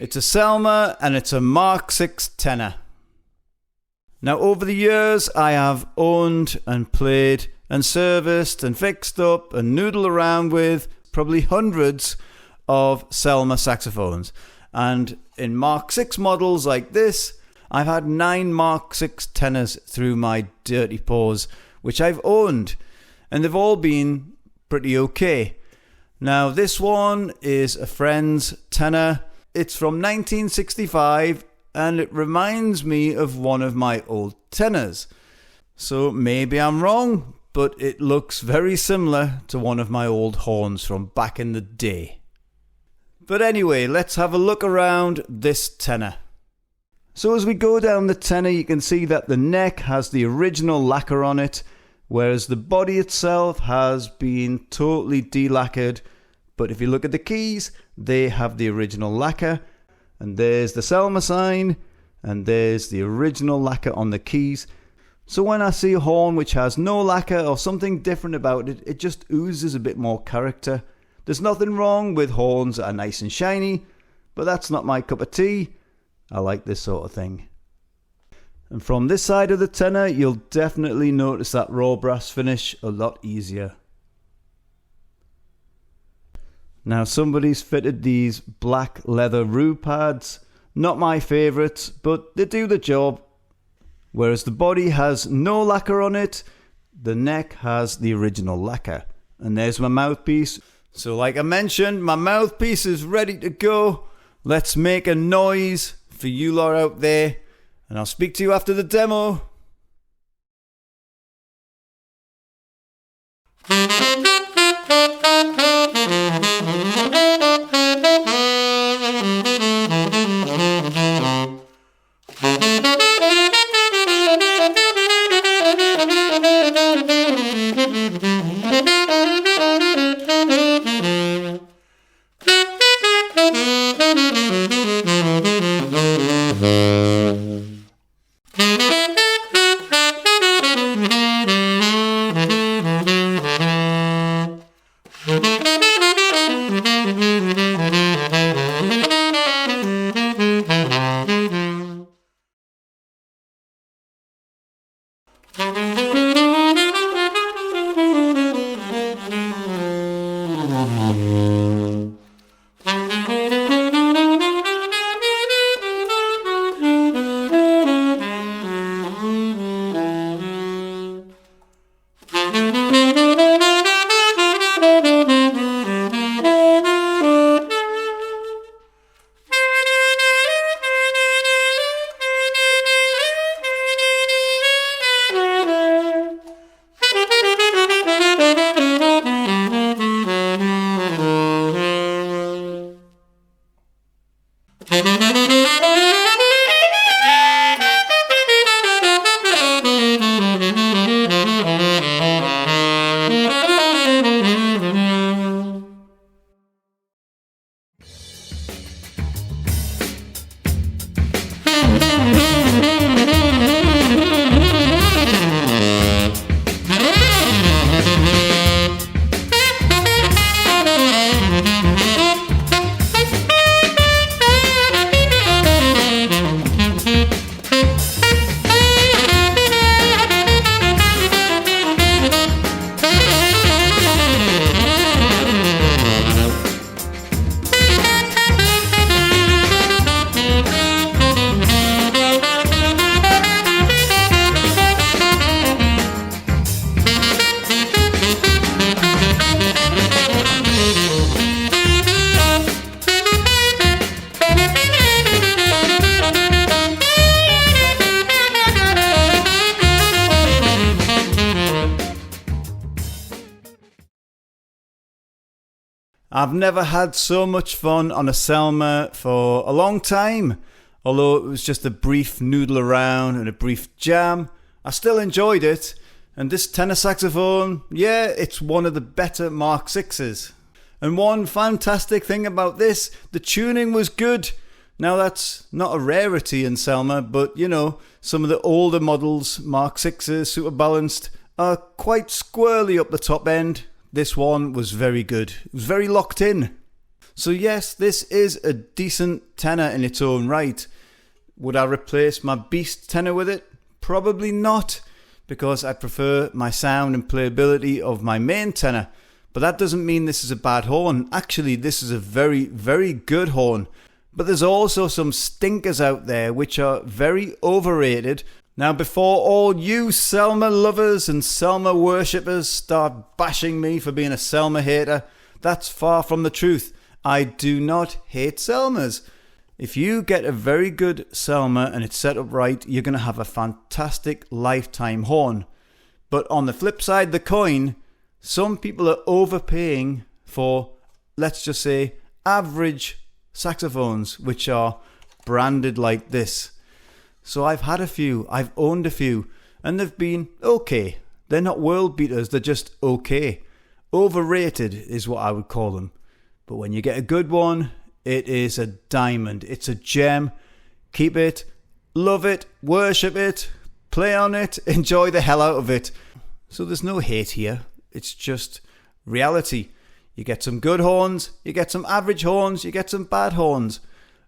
It's a Selmer and it's a Mark VI tenor. Now over the years I have owned and played and serviced and fixed up and noodled around with probably hundreds of Selmer saxophones. And in Mark VI models like this, I've had 9 Mark VI tenors through my dirty paws, which I've owned, and they've all been pretty okay. Now this one is a friend's tenor. It's from 1965 and it reminds me of one of my old tenors. So maybe I'm wrong, but it looks very similar to one of my old horns from back in the day. But anyway, let's have a look around this tenor. So as we go down the tenor, you can see that the neck has the original lacquer on it, whereas the body itself has been totally delacquered. But if you look at the keys, they have the original lacquer, and there's the Selmer sign, and there's the original lacquer on the keys. So when I see a horn which has no lacquer or something different about it, it just oozes a bit more character. There's nothing wrong with horns that are nice and shiny, but that's not my cup of tea. I like this sort of thing. And from this side of the tenor, you'll definitely notice that raw brass finish a lot easier. Now somebody's fitted these black leather roo pads. Not my favourites, but they do the job. Whereas the body has no lacquer on it, the neck has the original lacquer. And there's my mouthpiece. So like I mentioned, my mouthpiece is ready to go. Let's make a noise for you lot out there. And I'll speak to you after the demo. I've never had so much fun on a Selmer for a long time. Although it was just a brief noodle around and a brief jam, I still enjoyed it. And this tenor saxophone, yeah, it's one of the better Mark VIs. And one fantastic thing about this, the tuning was good. Now that's not a rarity in Selmer, but you know, some of the older models, Mark VIs, super balanced, are quite squirrely up the top end. This one was very good. It was very locked in. So yes, this is a decent tenor in its own right. Would I replace my beast tenor with it? Probably not, because I prefer my sound and playability of my main tenor. But that doesn't mean this is a bad horn. Actually, this is a very, very good horn. But there's also some stinkers out there which are very overrated. Now, before all you Selmer lovers and Selmer worshippers start bashing me for being a Selmer hater, that's far from the truth. I do not hate Selmers. If you get a very good Selmer and it's set up right, you're going to have a fantastic lifetime horn. But on the flip side of the coin, some people are overpaying for, let's just say, average saxophones, which are branded like this. So I've had a few, I've owned a few, and they've been okay. They're not world beaters, they're just okay. Overrated is what I would call them. But when you get a good one, it is a diamond. It's a gem. Keep it, love it, worship it, play on it, enjoy the hell out of it. So there's no hate here. It's just reality. You get some good horns, you get some average horns, you get some bad horns.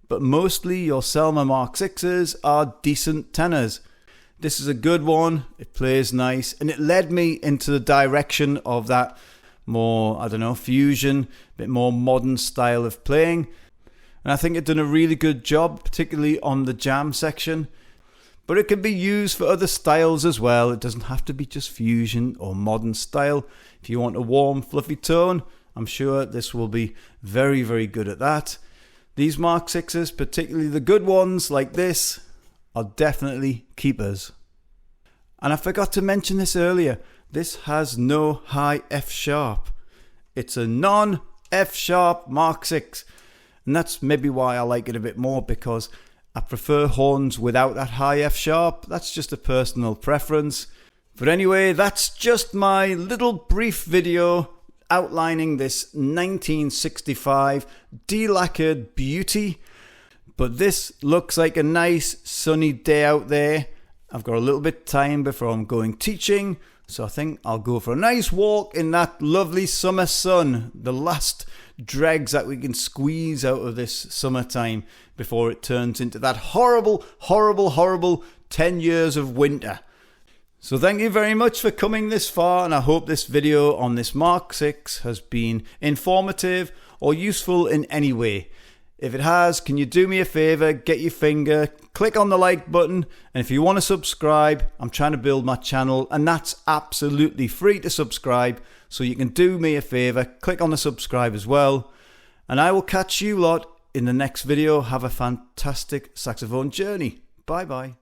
But mostly your Selmer Mark VIs are decent tenors. This is a good one, it plays nice, and it led me into the direction of that more, fusion, a bit more modern style of playing. And I think it's done a really good job, particularly on the jam section. But it can be used for other styles as well. It doesn't have to be just fusion or modern style. If you want a warm, fluffy tone, I'm sure this will be very, very good at that. These Mark VIs, particularly the good ones like this, are definitely keepers. And I forgot to mention this earlier. This has no high F sharp. It's a non-F sharp Mark VI. And that's maybe why I like it a bit more, because I prefer horns without that high F sharp. That's just a personal preference. But anyway, that's just my little brief video outlining this 1965 delacquered beauty. But this looks like a nice sunny day out there. I've got a little bit of time before I'm going teaching, so I think I'll go for a nice walk in that lovely summer sun, the last dregs that we can squeeze out of this summertime before it turns into that horrible, horrible, horrible 10 years of winter. So thank you very much for coming this far, and I hope this video on this Mark VI has been informative or useful in any way. If it has, can you do me a favour, get your finger, click on the like button, and if you want to subscribe, I'm trying to build my channel, and that's absolutely free to subscribe, so you can do me a favour, click on the subscribe as well, and I will catch you lot in the next video. Have a fantastic saxophone journey. Bye bye.